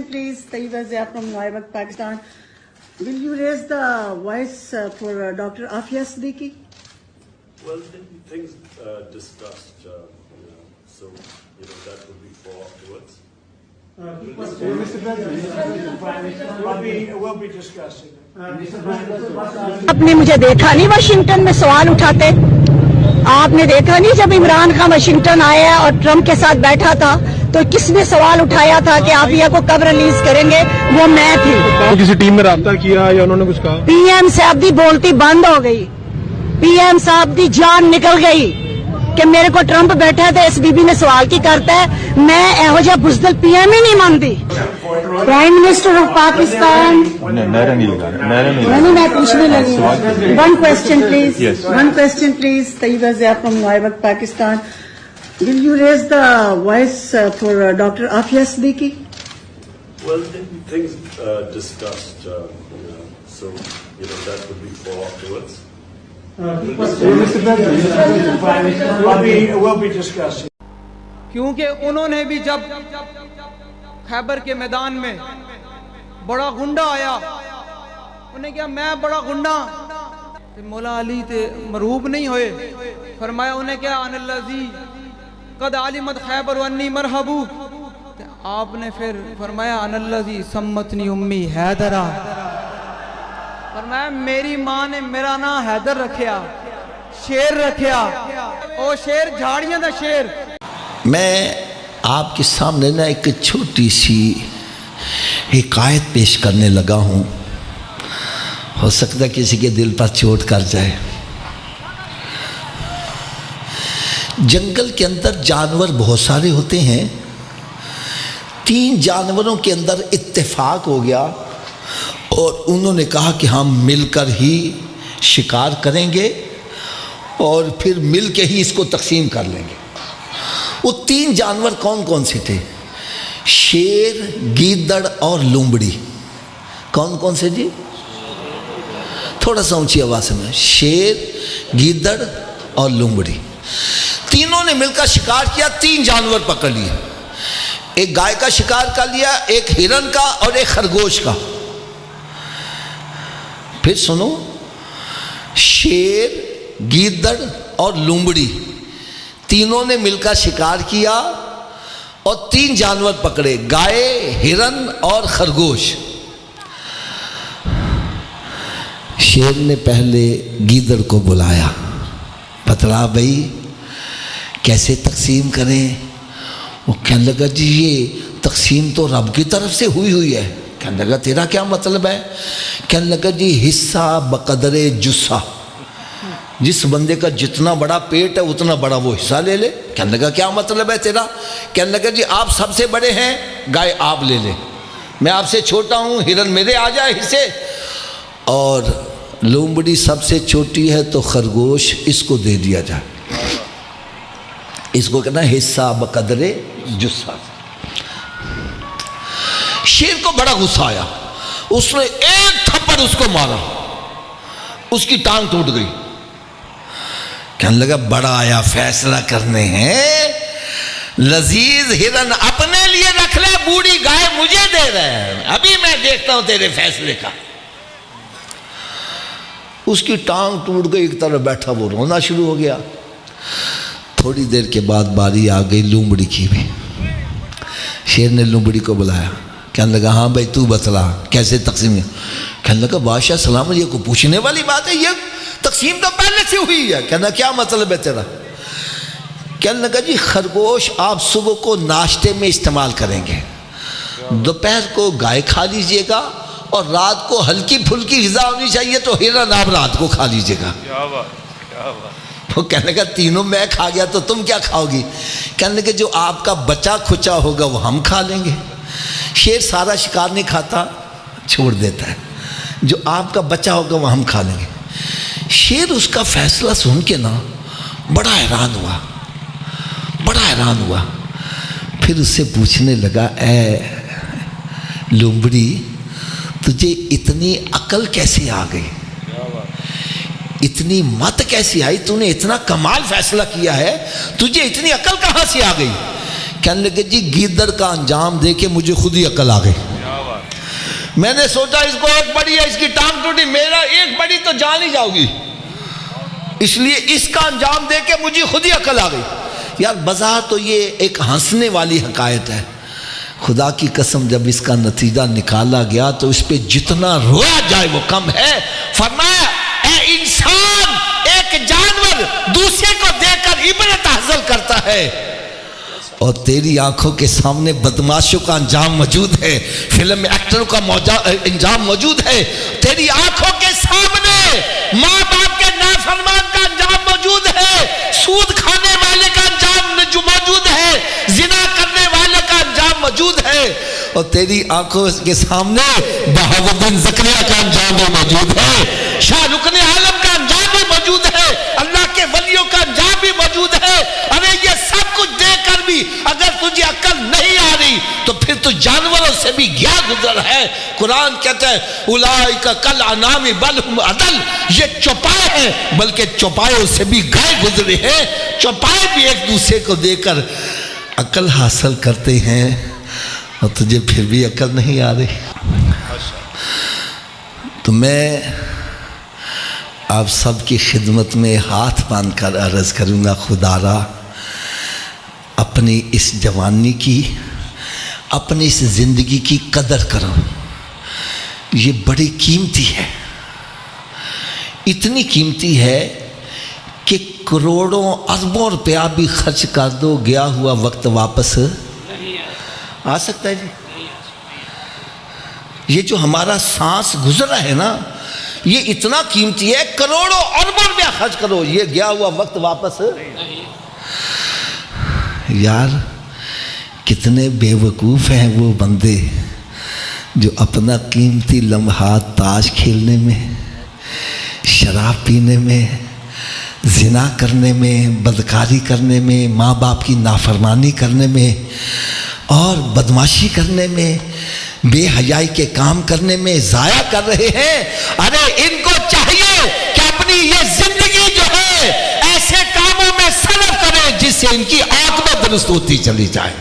Please, Taiba Zia from Noaibak, Pakistan. Will you raise the voice for Dr. Afia Siddiqui? Well, things discussed, so that would be for afterwards. Mr. President, we'll be discussing it. आपने मुझे देखा नहीं Washington में सवाल उठाते, आपने देखा नहीं जब इमरान खान वाशिंगटन आया और ट्रम्प के साथ बैठा था तो किसने सवाल उठाया था कि आप ये को कब रिलीज करेंगे? वो मैं थी। तो किसी टीम में राब्ता किया या उन्होंने कुछ कहा? पीएम साहब दी बोलती बंद हो गई, पीएम साहब दी जान निकल गई कि मेरे को ट्रम्प बैठा था इस बीबी ने सवाल की करता है, मैं एहो जा बुजदल पीएम ही नहीं मानती। प्राइम मिनिस्टर ऑफ पाकिस्तान नहीं, मैं पूछने लगी। One question please Tayyaba Zia from नोएबक, Pakistan. Will you raise the voice for Dr. Afia Siddiqui? Well, things discussed, so that would be for afterwards. Mr. President, we'll be discussing. क्योंकि उन्होंने भी जब खैबर के मैदान में बड़ा गुंडा आया, उन्हें क्या मैं बड़ा गुंडा, मौला अली ते मरूब नहीं होए, फरमाया उन्हें क्या अनल्लज़ी कद आलिमत खैबर वन्नी मरहबू, आपने फिर फरमाया अनल्लज़ी सम्मतनी उम्मी हैदरा, फरमाया मेरी माँ ने मेरा नाम हैदर रखिया, शेर रखिया, ओ शेर झाड़ियां दा शेर। मैं आपके सामने ना एक छोटी सी हिकायत पेश करने लगा हूँ, हो सकता है किसी के दिल पर चोट कर जाए। जंगल के अंदर जानवर बहुत सारे होते हैं, 3 जानवरों के अंदर इत्तेफाक हो गया और उन्होंने कहा कि हम मिलकर ही शिकार करेंगे और फिर मिल के ही इसको तकसीम कर लेंगे। वो 3 जानवर कौन कौन से थे? शेर, गीदड़ और लूमड़ी। कौन कौन से जी? थोड़ा सा ऊंची आवाज में। शेर, गीदड़ और लूमड़ी, तीनों ने मिलकर शिकार किया, 3 जानवर पकड़ लिए। एक गाय का शिकार कर लिया, एक हिरन का और एक खरगोश का। फिर सुनो, शेर, गीदड़ और लूमड़ी तीनों ने मिलकर शिकार किया और 3 जानवर पकड़े, गाय, हिरन और खरगोश। शेर ने पहले गीदड़ को बुलाया, बतला भाई कैसे तकसीम करें? वो कहने लगा जी ये तकसीम तो रब की तरफ से हुई है। कहने लगा तेरा क्या मतलब है? कहने लगा जी हिस्सा बकदरे जुस्सा, जिस बंदे का जितना बड़ा पेट है उतना बड़ा वो हिस्सा ले ले। कहने लगा क्या मतलब है तेरा? कहने लगा जी आप सबसे बड़े हैं, गाय आप ले ले, मैं आपसे छोटा हूँ, हिरन मेरे आ जाए हिस्से, और लोमड़ी सबसे छोटी है तो खरगोश इसको दे दिया जाए। इसको कहना हिस्सा बकदरे जुस्सा। शेर को बड़ा गुस्सा आया, उसने एक थप्पड़ उसको मारा, उसकी टांग टूट गई। कहने लगा बड़ा आया फैसला करने हैं, लजीज हिरन अपने लिए रख ले, बूढ़ी गाय मुझे दे रहे हैं, अभी मैं देखता हूं तेरे फैसले का। उसकी टांग टूट गई, एक तरफ बैठा वो रोना शुरू हो गया। थोड़ी देर के बाद बारी आ गई लूमड़ी की भी। शेर ने लूमड़ी को बुलाया, कहने लगा हाँ भाई तू बतला कैसे तकसीम है? कहने लगा बादशाह सलाम, ये को पूछने वाली बात है, ये तकसीम तो पहले से हुई है। कहना क्या मतलब है तेरा? कहने लगा जी खरगोश आप सुबह को नाश्ते में इस्तेमाल करेंगे, दोपहर को गाय खा लीजिएगा और रात को हल्की फुल्की ग़िज़ा होनी चाहिए तो हिरन आप रात को खा लीजिएगा। वो कहने लगा तीनों मैं खा गया तो तुम क्या खाओगी? कहने लगे जो आपका बचा खुचा होगा वो हम खा लेंगे। शेर सारा शिकार नहीं खाता, छोड़ देता है, जो आपका बचा होगा वो हम खा लेंगे। शेर उसका फैसला सुन के ना बड़ा हैरान हुआ। फिर उससे पूछने लगा ए लूमड़ी तुझे इतनी अकल कैसे आ गई, इतनी मत कैसी आई, तूने इतना कमाल फैसला किया है, तुझे इतनी अकल कहाँ से आ गई? کہنے لگے جی گیدڑ کا انجام دے کے مجھے خود ہی عقل آ گئی. میں نے سوچا اس کو ایک بڑی ہے، اس کی ٹانگ ٹوٹی، میرا ایک بڑی تو جان ہی جاؤ گی، اس لیے اس کا انجام دے کے مجھے خود ہی عقل آ گئی. یار بظاہر تو یہ ایک ہنسنے والی حکایت ہے، خدا کی قسم جب اس کا نتیجہ نکالا گیا تو اس پہ جتنا رویا جائے وہ کم ہے. فرمایا اے انسان، ایک جانور دوسرے کو دیکھ کر عبرت حاصل کرتا ہے اور تیری آنکھوں کے سامنے بدماشوں کا انجام موجود ہے، فلم میں ایکٹروں کا انجام موجود ہے. تیری آنکھوں کے سامنے ماں باپ کے نافرمان کا انجام موجود ہے، سود کھانے والے کا انجام موجود ہے، زنا کرنے والے کا انجام موجود ہے، اور تیری آنکھوں کے سامنے بہاؤالدین زکریا کا انجام بھی موجود ہے، شاہ رکن عالم کا انجام بھی موجود ہے، اللہ کے ولیوں کا انجام بھی موجود ہے. ارے یہ سب کچھ دیکھ کر بھی اگر تجھے عقل نہیں آ رہی تو پھر تو جانوروں سے بھی گیا گزر ہے. قرآن کہتا ہے اولئک کالانعام بل ھم اضل، یہ چوپائے ہیں بلکہ چوپایوں سے بھی گئے گزرے ہیں. چوپائے بھی ایک دوسرے کو دے کر عقل حاصل کرتے ہیں اور تجھے پھر بھی عقل نہیں آ رہی. تو میں آپ سب کی خدمت میں ہاتھ باندھ کر عرض کروں گا، خدا را اپنی اس جوانی کی، اپنی اس زندگی کی قدر کرو. یہ بڑی قیمتی ہے، اتنی قیمتی ہے کہ کروڑوں اربوں روپیہ بھی خرچ کر دو، گیا ہوا وقت واپس آ سکتا ہے جی؟ یہ جو ہمارا سانس گزرا ہے نا، یہ اتنا قیمتی ہے، کروڑوں اربوں روپیہ خرچ کرو، یہ گیا ہوا وقت واپس. یار کتنے بے وقوف ہیں وہ بندے جو اپنا قیمتی لمحات تاش کھیلنے میں، شراب پینے میں، زنا کرنے میں، بدکاری کرنے میں، ماں باپ کی نافرمانی کرنے میں اور بدماشی کرنے میں، بے حیائی کے کام کرنے میں ضائع کر رہے ہیں. ارے ان کو چاہیے کہ اپنی یہ زندگی جو ہے ایسے کاموں میں صرف کریں جس سے ان کی عاقبت درست ہوتی چلی جائے.